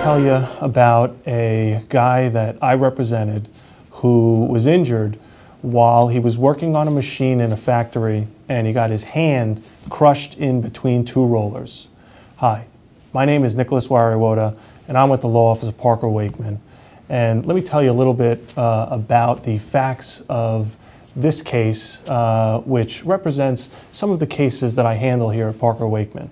tell you about a guy that I represented who was injured while he was working on a machine in a factory, and he got his hand crushed in between two rollers. Hi, my name is Nicholas Warywoda, and I'm with the law office of Parker Waichman. And let me tell you a little bit about the facts of this case, which represents some of the cases that I handle here at Parker Waichman.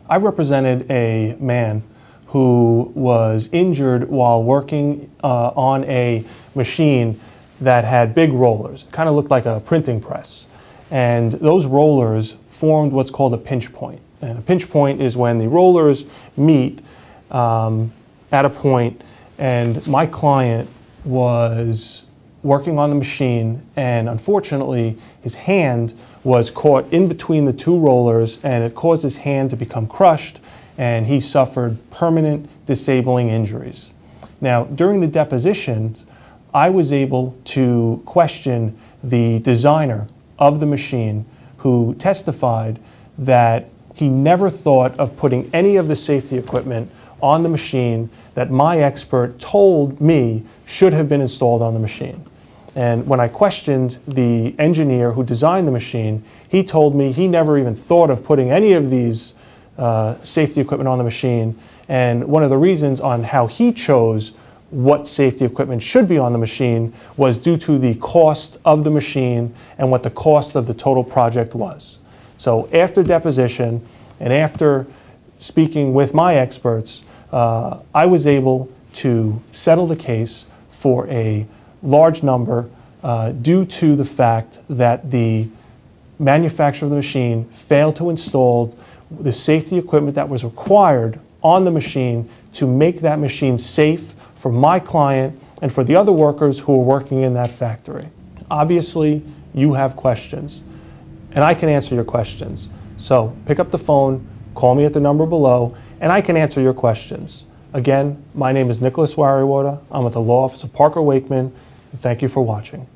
I represented a man who was injured while working on a machine that had big rollers. It kind of looked like a printing press. And those rollers formed what's called a pinch point. And a pinch point is when the rollers meet at a point, and my client was working on the machine, and unfortunately his hand was caught in between the two rollers, and it caused his hand to become crushed, and he suffered permanent disabling injuries. Now, during the deposition, I was able to question the designer of the machine, who testified that he never thought of putting any of the safety equipment on the machine that my expert told me should have been installed on the machine. And when I questioned the engineer who designed the machine, he told me he never even thought of putting any of these safety equipment on the machine. And one of the reasons on how he chose what safety equipment should be on the machine was due to the cost of the machine and what the cost of the total project was. So after deposition and after speaking with my experts, I was able to settle the case for a large number due to the fact that the manufacturer of the machine failed to install the safety equipment that was required on the machine to make that machine safe for my client and for the other workers who were working in that factory. Obviously, you have questions, and I can answer your questions. So pick up the phone, call me at the number below, and I can answer your questions. Again, my name is Nicholas Warywoda. I'm with the law office of Parker Waichman, and thank you for watching.